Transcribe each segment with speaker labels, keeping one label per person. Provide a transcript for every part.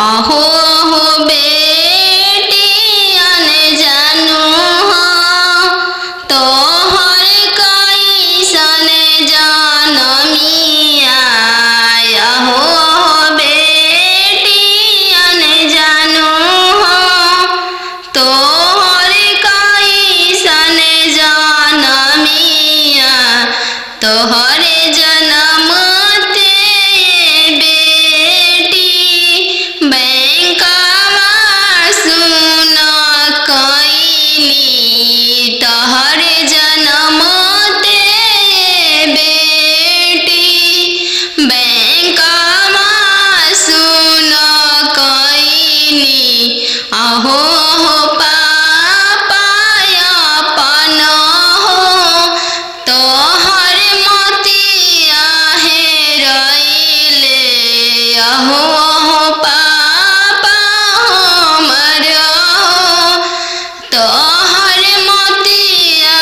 Speaker 1: अहो हो बेटियन जानू हो तोहर कैसन जनमिया। अहो हो बेटियन जानू हो तोहर कैसन जनमिया। तोहरे जनम तोहरे जनम ते बेटी बैंकवा सुन कैनी। अहो हो पापा अपन हो तोहर मोतिया हेरैले। अहो हो पापा हमर हो तोहर मोतिया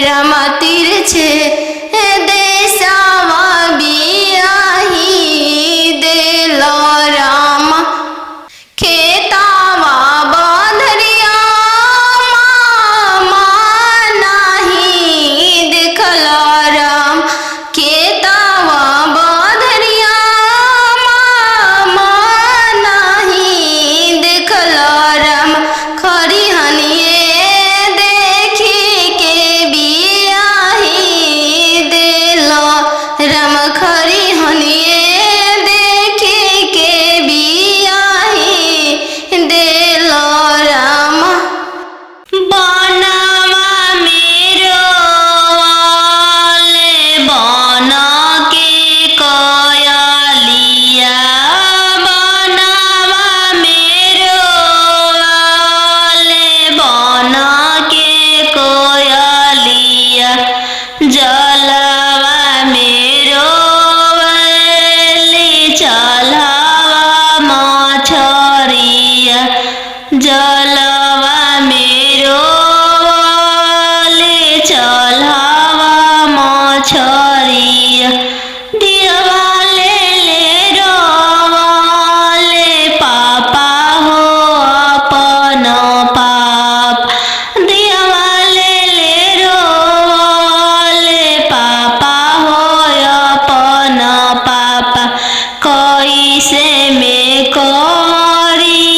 Speaker 1: राम तिरछे देशवा बियाही देलो राम खेतावा बंधरिया मामा नहीं देखलो राम खेतावा बंधरिया मामा नहीं देखलो राम खरी हनिए देखी के बियाही देलो राम खरी हनिए देखी के बियाही देलो राम बनवा मेरो वाले बन के कयलिया बनवा मेरो वाले बन के कोयलिया जलवा मेरो वाले चलवा मछरिया जलवा मेरो वाले चलवा मछरिया दिवाले ले रोवाले पापा हो अपन पाप दिवाले ले रोवाले पापा हो अपन पापा कैसे में करी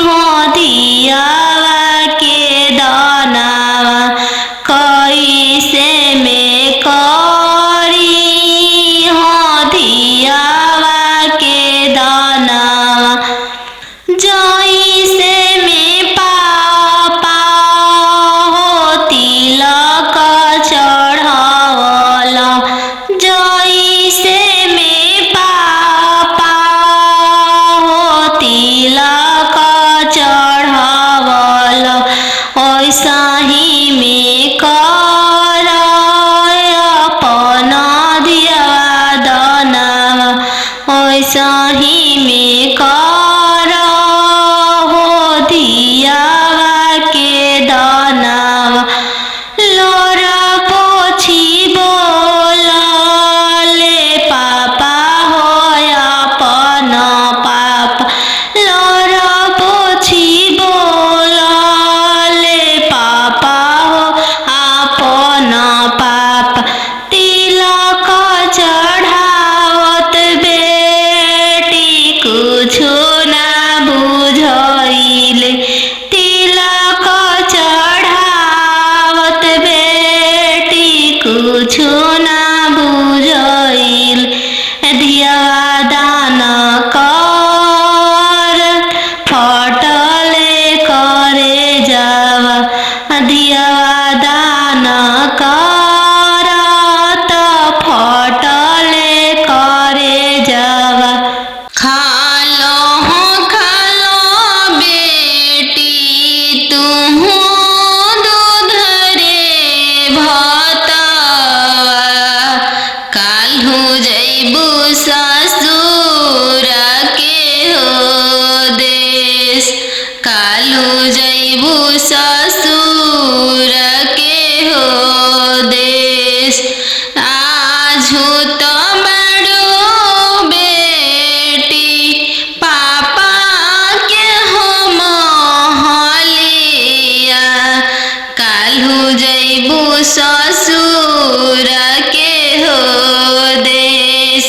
Speaker 1: हो दियावा के दानावा कैसे में करी हो दियावा के दानावा जैसे में पापा हो तिलक चढ़ावला जैसे में पापा हो तिलक चढ़ावला ऐसा ही में कर अपन दियावा दानावा ऐसा ही में कर हो दियावा के दानावा लोरा पोछी बोलाले पापा हो अपन पाप लोरा पोछी बोलाले पापा हो अपन पाप तिलक चढ़ावत बेटी कुछो ना बुझाइले तिलक चढ़ावत बेटी कुछो ना बुझाइल दियावा दान कर फटले करे जावा दियावा दान कर त फटले करे जावा खालो बेटी तुहू दूध रे भतवा काल्हू जैबू ससुर के हो देश काल्हू जैबू ससुर के हो देश आजू तो बड़ो बेटी पापा के हो महलिया काल्हू जैबू ससुर के हो देश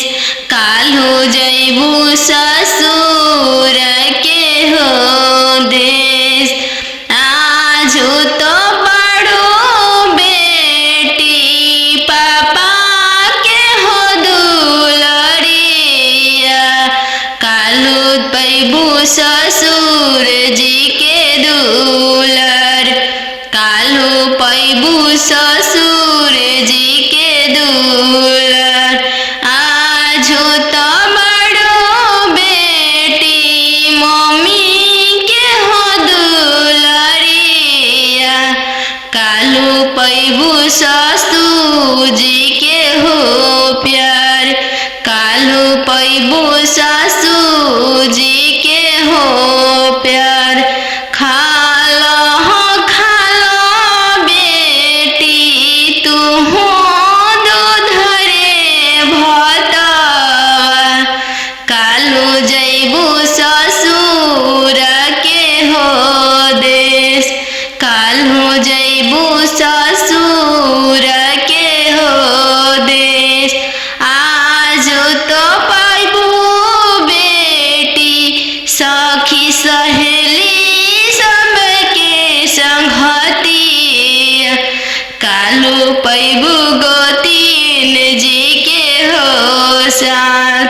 Speaker 1: काल्हू जैबू ससुर के हो देश आजू तो बड़ो बेटी पापा के हो दुलरिया काल्हू पैबू ससुर जी के दुलर काल्हू पैबू ससुर जी के दुलर आजू तो बड़ो बेटी मम्मी के हो दुलरिया काल्हू पैबू ससुर जी के हो प्यार काल्हू पैबू ससुर जी के हो प्यार खालो बेटी ससुर के हो देश। आज तो पाइबू बेटी सखी सहेली सबके संगतिया। कालू पैबू गोतीन जी के हो साथ।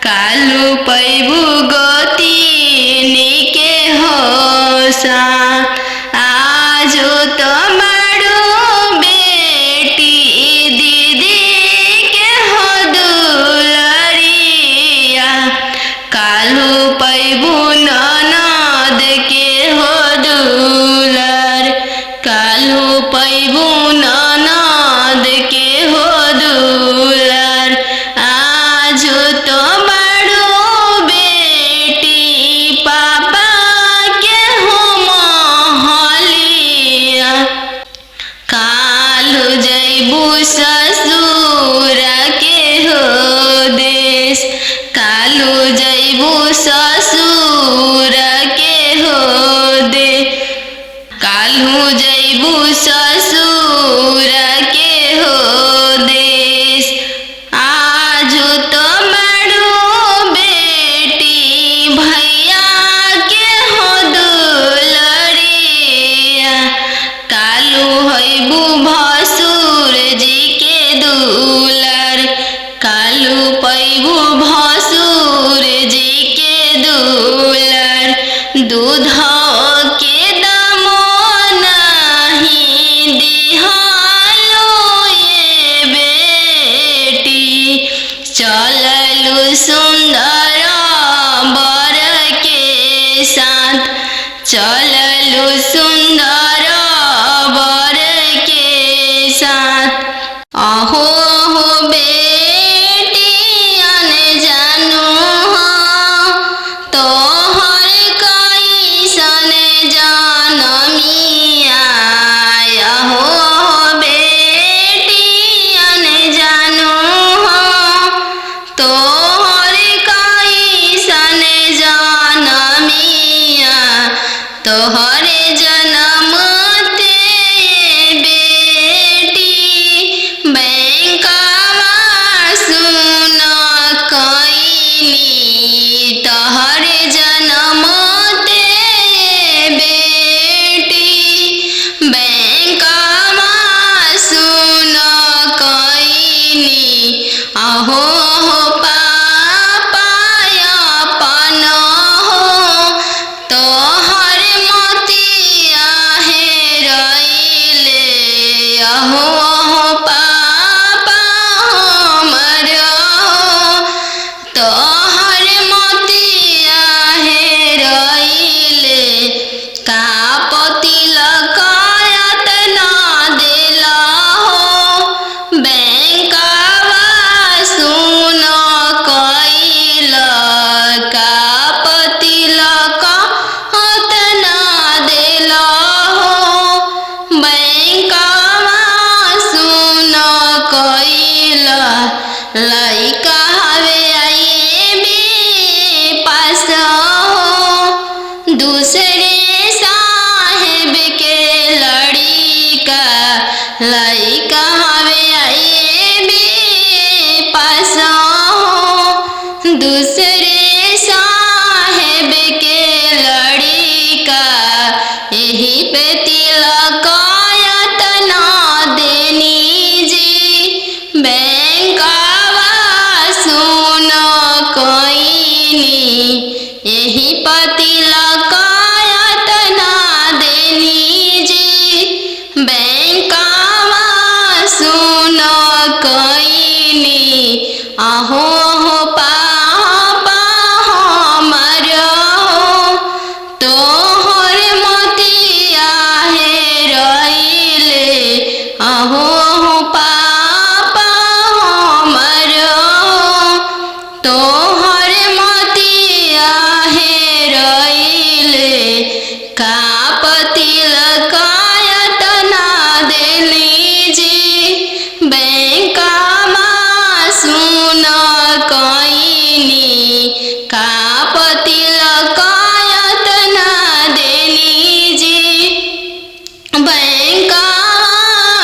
Speaker 1: कालू पैबू गोतीन के हो साथ। आज तो मारू बेटी दीदी के हो दुलरिया। कालू पैबू ननद के हो दुलर। कालू पैबू ननद के हो दुलर। आज तो मारू बेटी पापा के हो महलिया। कालू जैबू ससुर के हो देश। कालू जैबू ससुर के हो दे। कालू जैबू ससुर के हो देश। आज तो मारू बेटी भैया के हो दुलरिया। कालू हैबू भसुर जी के दुलर। कालू पैबू भसुर जी के दुलर। दूध के दामो नहीं दिहालो ये बेटी। चललू सुंदर बर के साथ। चललू सुंदर बर के साथ। अहो हो बेटी अनजानु हो तोहर कैसन जनमिया। अहो बेटी अनजानु हो तोहर कैसन जनमिया। तोहरे जनम ते बेटी बैंकवा सुन कैनी। तोहरे जनम ते बेटी बैंकवा सुन कैनी। अहो हो पापा अपन हो तोहर मोतिया हेरैले। अहो हो पापा हमर हो तोहर मोतिया हेरैले। का तिलक ना देला हो बैंकवा सुन कैल। का तिलक ना देला हो बैंकवा सुन कैल। लइका हवे आईबी पास हो दूसरे साहेब के लड़िका। लइका हवे आईबी पास हो दूसरे साहेब के लड़िका। यही पे तिलक ना देनी जी बैंकवा सुन कैनी। यही पे तिलक ना देनी जी बैंकवा सुन कैनी। अहो हो पापा हमर हो तोहर मोतिया हेरैले। अहो हो पापा हमर हो तोहर मोतिया हेरैले। का तिलक ना देनी जी बैंकवा सुन कैनी। का तिलक ना देनी जी बैंकवा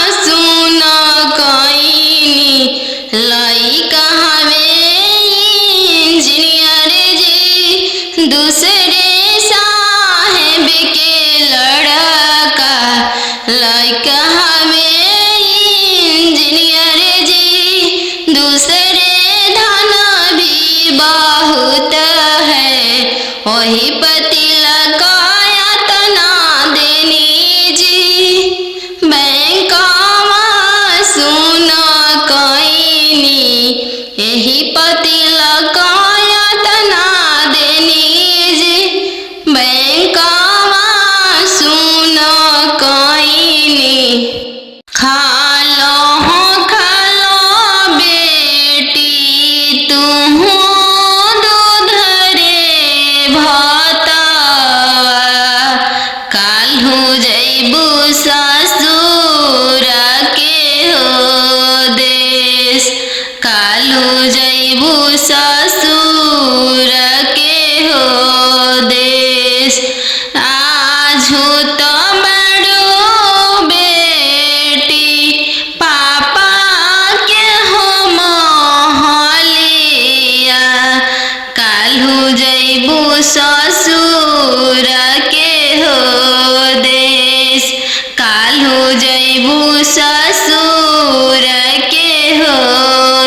Speaker 1: ससुर के हो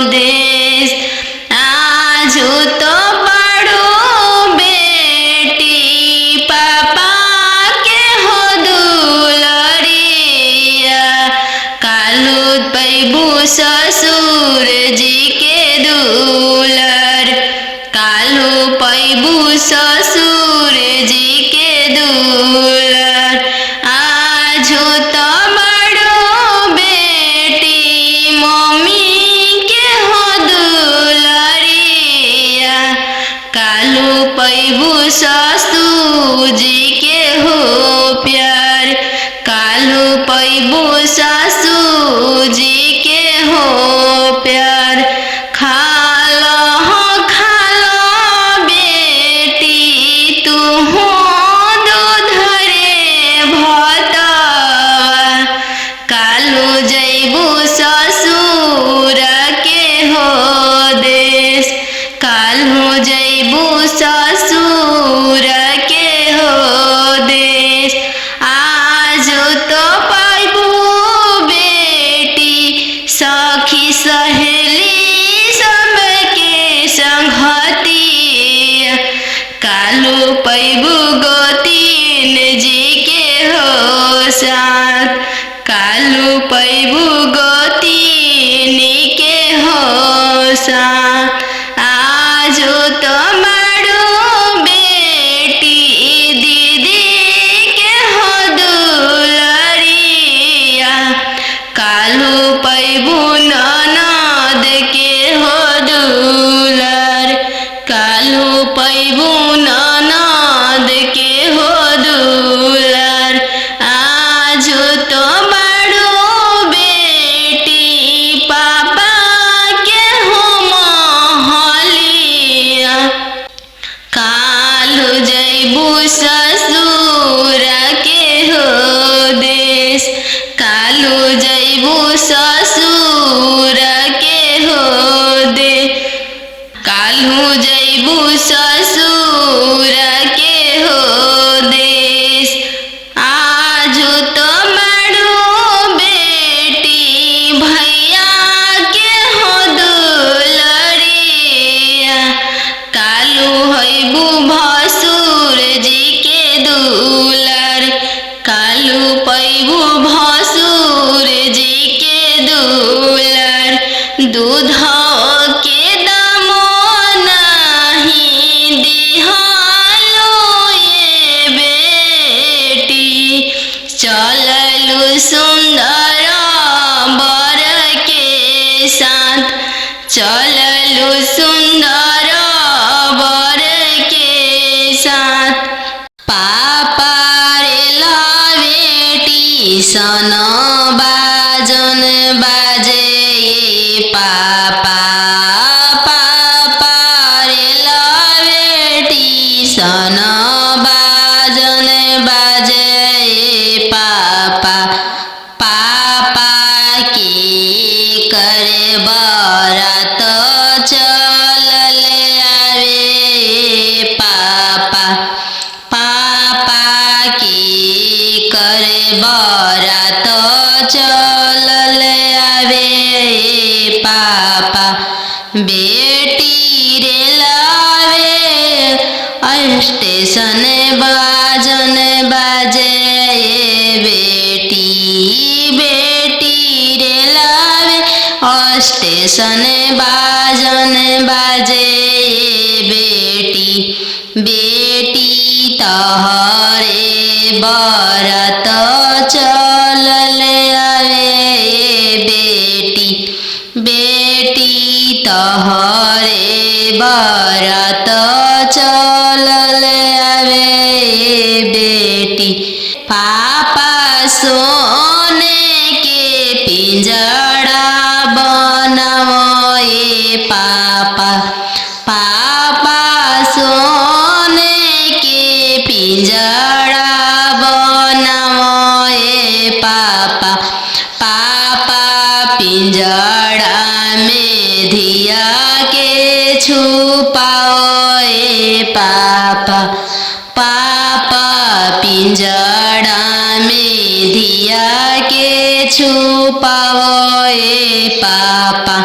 Speaker 1: देश। आजू तो बड़ो बेटी पापा के हो दुलरिया, कालू पैबू ससुर जी के दुलर, कालू पैबू ससुर जी के दुलर। आजू तो बड़ो बेटी मम्मी के हो दुलरिया, कालू पैबू ससुर जी के हो प्यार, कालू पैबू ससुर जी के हो प्यार। खालो बेटी तू हो दूध रे भतवा, कालू जैबू ससुर के हो देश, कालू जैबू ससुर के हो देश। आजू तो पैबू बेटी सखी सहेली सबके संगतिया, कालू पैबू गोतीन जी के हो साथ, कालू पैबू गोतीन के हो साथ। आजू तो बड़ो बेटी दीदी के हो दुलरिया, कालू पैबू ननद के हो दुलर, कालू पैबू ननद के हो दुलर। आजू तो बड़ो बेटी पापा के हो महलिया, कालू जैबू ससुर के हो देश, कालू जैबू ससुर के हो दे, कालू जैबू ससुर के हो देश। आजू तो बड़ो बेटी भैया के हो दुलरिया, कालू हैबू भसुर जी के दुलर, कालू पैबू भसुर जी के दुलर। दूध के दामो नहीं दिहालो ये बेटी, चललू सुंदर बर के साथ, चललू सुंदर बर के साथ। पापा रे ला बेटी सन बाजन बाजे पापा, पापा रे ला बेटी सन बाजन बाजे पापा, पापा की करे बरात चलले आवे पापा, पापा की करे बरात चलले आवे पापा। बेटी रे लावे स्टेशन बाजन बाजे बेटी, बेटी रे लावे स्टेशन बाजन बाजे बेटी, बेटी तहरे बरात चलले आवे बेटी, बेटी तहरे बरात चलले आवे बेटी। पापा सोने के पिंजड़ा बनाओ पापा, पापा सोने के पिंजड़ा बनाओ पापा, पापा पिंजड़ा में धिया के छुपाओ पापा, पापा पिंजड़ा में धिया के छुपावो ए पापा।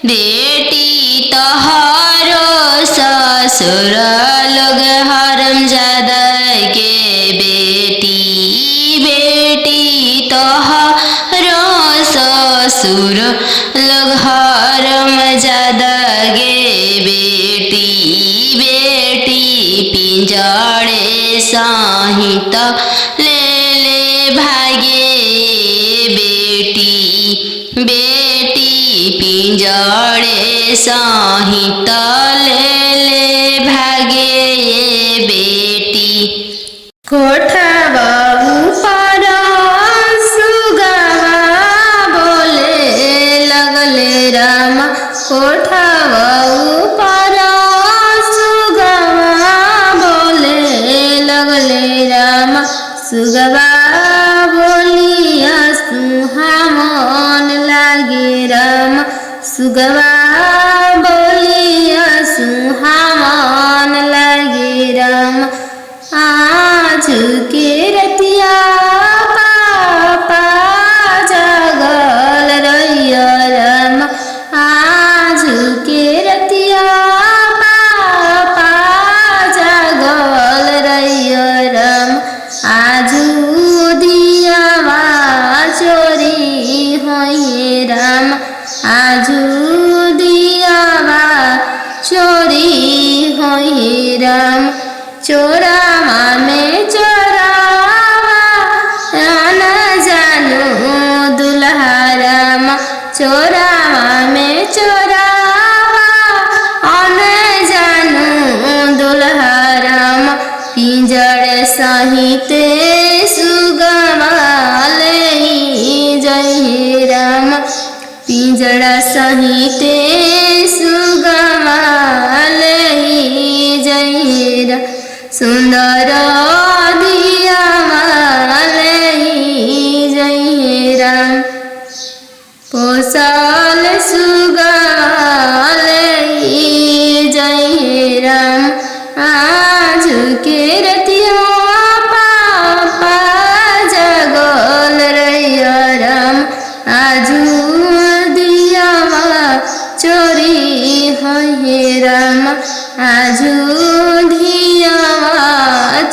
Speaker 1: बेटी तोहरो ससुर लोग हरामजादा के बेटी, बेटी तोहरो ससुर लोग हरामजादा गे बेटी, बेटी पिंजड़े सहित ले ले भागे बेटी, बेटी पिंजड़े सहित ले ले भागे बेटी।
Speaker 2: कोठवा ऊपर सुगवा बोले लगले राम, कोठवा ऊपर सुगवा बोले लगले राम। सुगवा बोलिया सुहावन लागे राम, सुगवा बोलिया सुहावन लागे राम। आज के रतिया पापा जागल रहिया राम, आज के रतिया पापा जागल रहिया राम। आजू दियावा चोरी होइए राम, आजू दियावा चोरी होइए राम। चोरावा में चोरावा न जानू दुल्हा राम, चोरावा में चोरावा न जानू दुल्हा राम। पिंजड़ सहित सुगवा ले जय राम, पिंजड़ा सहित सुगवा ले जय राम। सुंदर दियावा ले जय राम, पोसल सुगवा ले जय राम। आज के रतिया पापा जागल रहिया राम, आजू दियावा चोरी होइए राम, आजू दियावा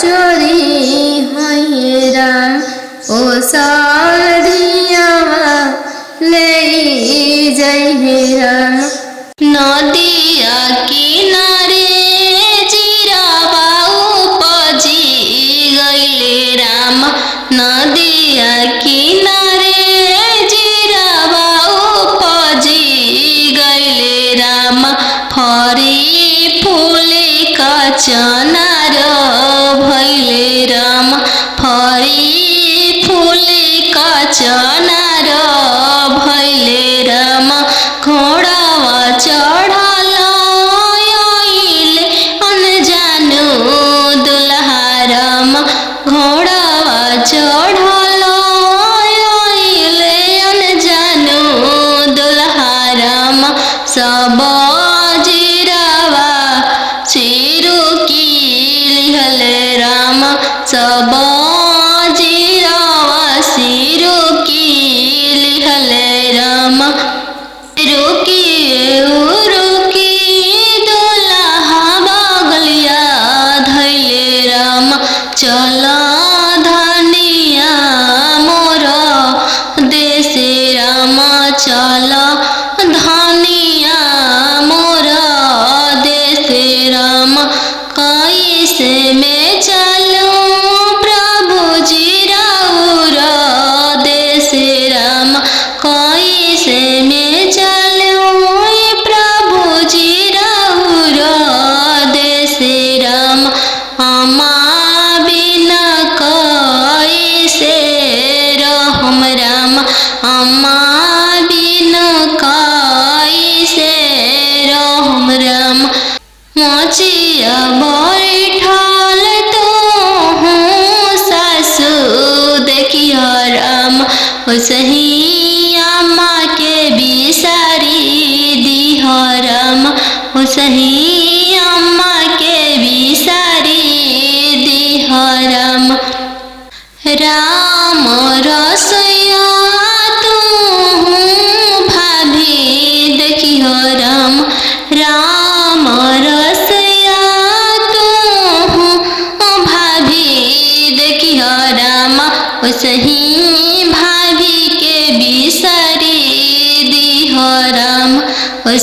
Speaker 2: चोरी होइए राम। पोसल दियावा ले जय राम।
Speaker 1: नदिया किनारे जीरावा उपजी गइले राम, नदिया किनारे जीरावा उपजी गइले राम। फरी फूले कचनार भइले राम, फरी फूले कचनार भइले राम। घोड़ावा चढ़ल आइले अनजानु दुल्हा राम, घोड़ावा चढ़ल आइले अनजानु दुल्हा राम। सब जीरावा चिरुकी लिहले राम, सब जीरावा सिरुकी लिहले राम। रुकी रुकी दुल्हा बगलिया धैले राम, चल धनिया मोर देश राम, चल धनिया मोर देश राम। कैसे में चलूं प्रभु जी राउर देश राम, कैसे में चलूं प्रभु जी राउर देश राम। अम्मा बिना कैसे रहम राम, अम्मा बिना कैसे रहम राम। मोचिया बैठल तो हूँ सासू देखिया राम, उसही अम्मा के बिसारी दिह राम, उसही अम्मा के बिसारी दिह राम। राम रसोइया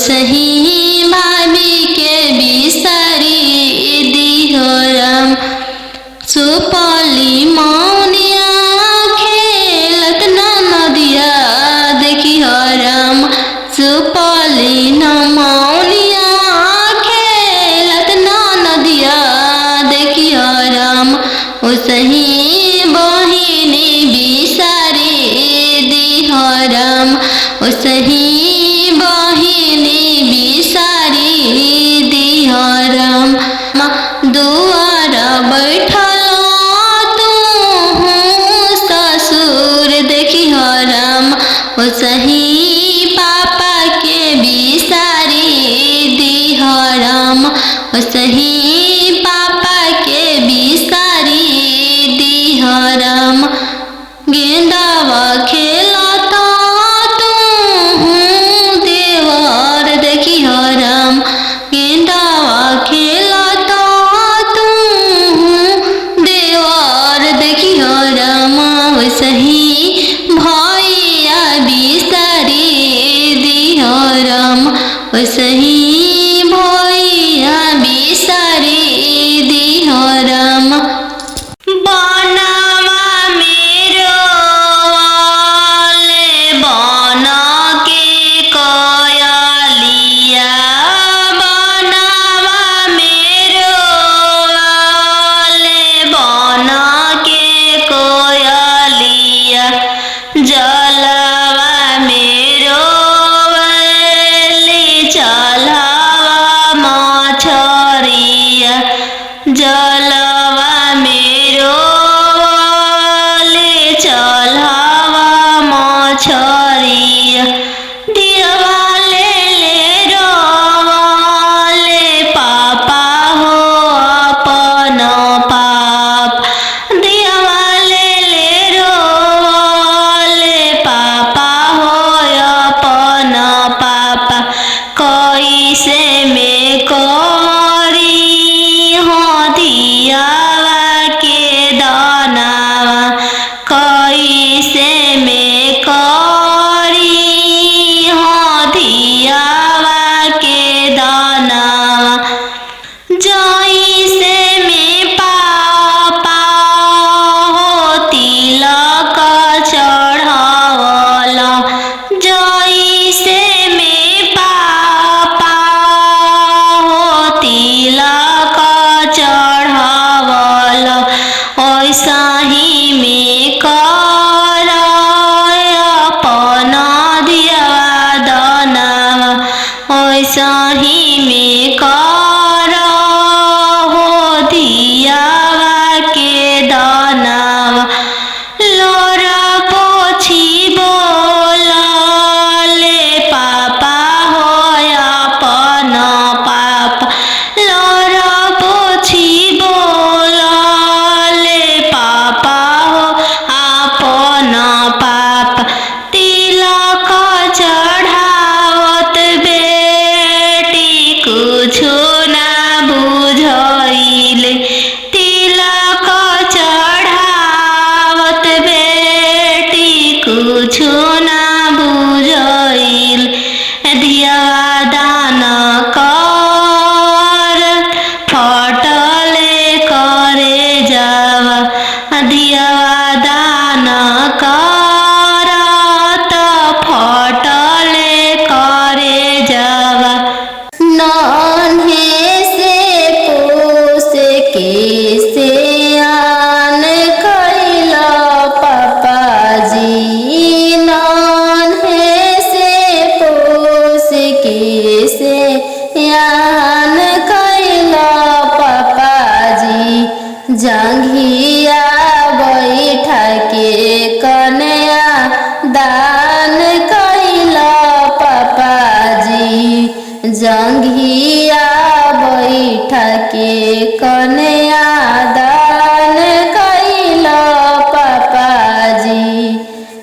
Speaker 1: सही भाभी के बिसारी दिहो राम। सुपौली मौनिया खेलत ना नदिया देखी हो राम। सुपौली मौनिया खेलत ना नदिया देखी हो राम। ओ सही बहिनी बिसारी दिहो राम। ओ सही बहिनी बिसारी दिहो राम। दुआर बैठल तू ससुर देखी हो राम। ओ सही पापा के बिसारी दिहो राम। ओ सही पापा के बिसारी दिहो राम। गेंदावा खेलता तू देवर देखी हो राम। गेंदावा खेलता तू देवर देखी हो राम। ओ सही भैया बिसारी दिहो राम। ओ सही भैया बिसारी दिहो राम। बनवा मेरो वाले बना के कोयलिया। बनवा मेरो वाले बना के कोयलिया। जलवा मेरो वाले चलावा मछरिया। जलवा मेरो वाले चलावा मछरिया। दिवाले ले रोवाले पापा हो अपन पाप। दिवाले ले रोवाले पापा हो अपन पापा। कैसे में करी हो दियावा के दानावा। कैसे में करी हो दियावा के दानावा। जैसे में पापा हो तिलक चढ़ावला। जैसे में पापा हो तिलक चढ़ावला। ऐसा ही में कर अपन दियावा दानावा। ऐसा ही में कर हो दियावा के दानावा। लोरा पोछी बोलले पापा हो अपन पाप। लोरा पोछी बोलले पापा हो अपन पाप। तिलक चढ़ावत बेटी कुछो ना बुझाइले। तिलक चढ़ावत बेटी कुछो ना बुझाइल। दियावा दान कर फटले करे जावा। दियावा दान कर त फटले करे जावा।
Speaker 2: नन्हे से पोस के सियान कैला पापाजी। नन्हे से पोस के सियान कैला पापाजी। जंघिया बैठा के कन्या दान कैला पापाजी। जंघिया बैठा के कन्या दान कैला पापाजी।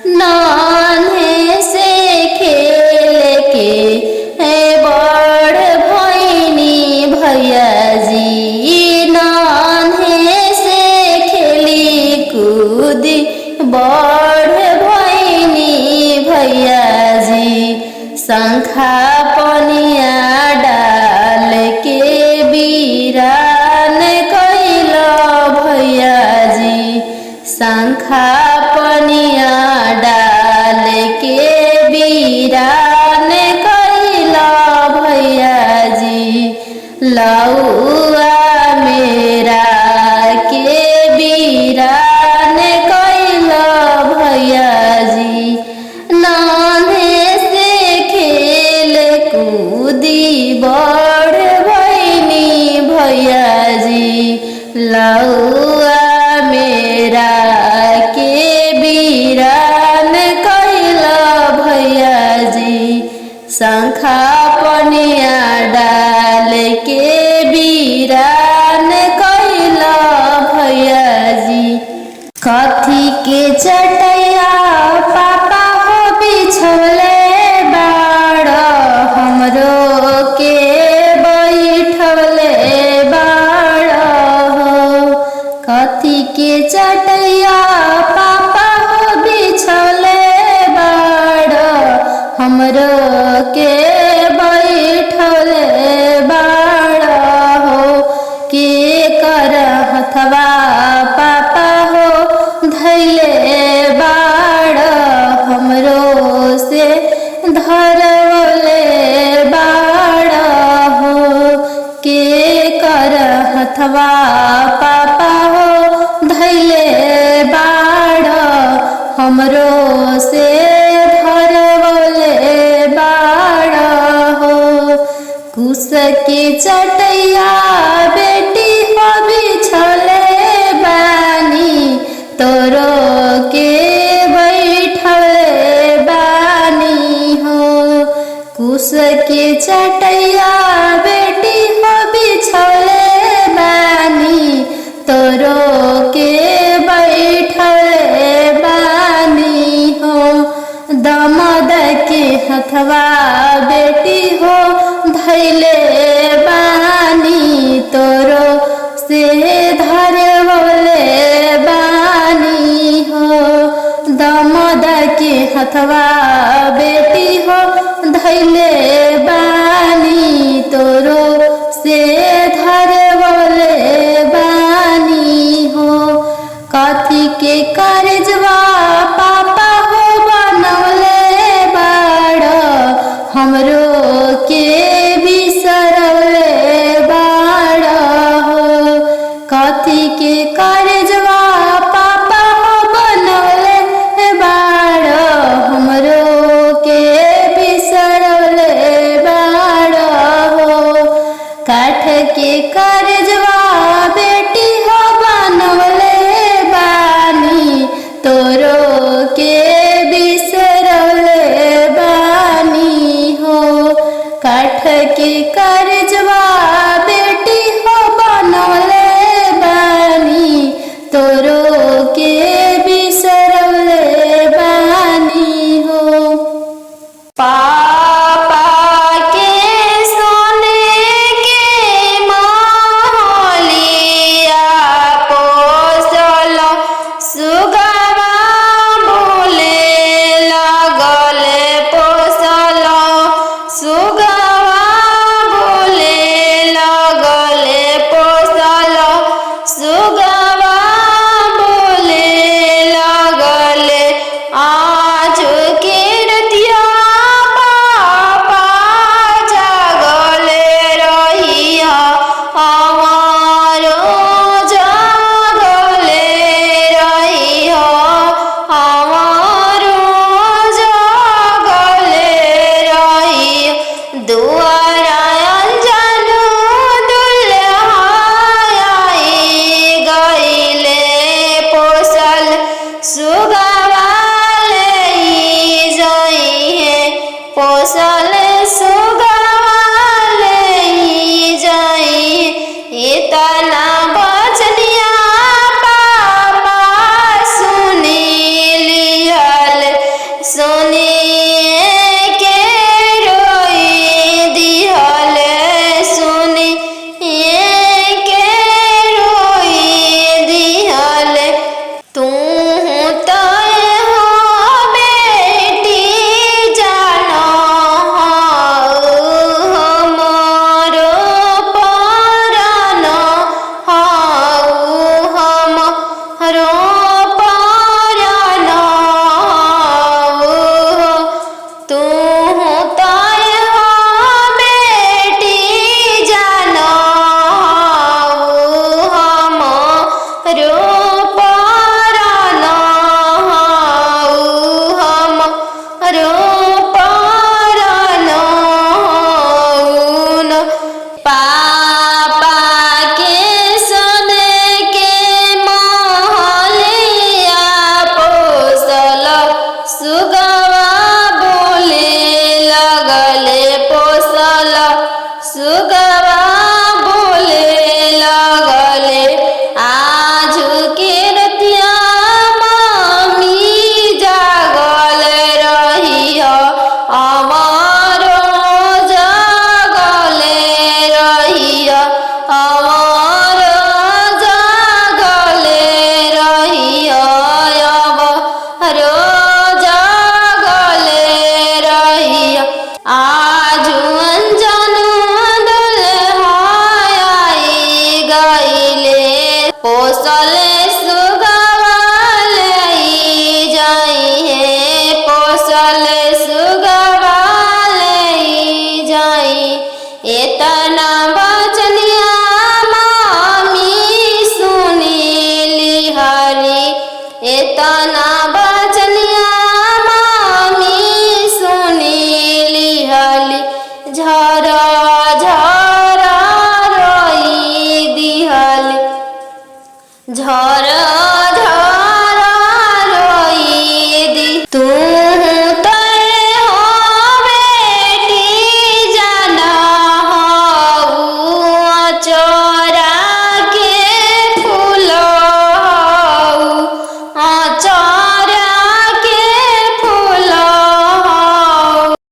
Speaker 2: नन्हे से खेल के बड़ भैनी भैया जी। नन्हे से खेली कूदी बड़ भैनी भैया जी। शंखा पनिया डाल के वीरान कैल भैया जी। शंखा पनिया डाल के वीरान कैल भैया जी। लौआ मेरा के वीरान कैल भैया जी। नाने से खेल कूदी बड़ भैनी भैया जी। लौआ मेरा के वीरान कैल भैया जी। शंखा पनिया डाल के वीरान कैल भैया जी। कथी के चटैया पापा हो बिछौले बाड़ हमरो के बैठौले बाड़ हो। कथी के चटैया पापा हो बिछौले बाड़ हमरो के बैठौले बाड़ हो। के कर हथवा पापा हो धैले बाड़ हमरो से धरवले बाड़ हो। के कर हथवा पापा हो धैले बाड़ हमरो से धरवले बाड़ हो। कुश के चटैया बेटी हो बिछौले बानी तोरो के बैठले बानी हो। कुश के चटैया बेटी हो बिछौले बानी तोरो के बैठले बानी हो। दमद के हथवा बेटी हो धैले बानी तोरो से धरवले बानी हो। दमद के हथवा बेटी हो धैले बानी तोरो से धरवले बानी हो। कथी के करजवा पापा हो बनौले बाड़ हमरो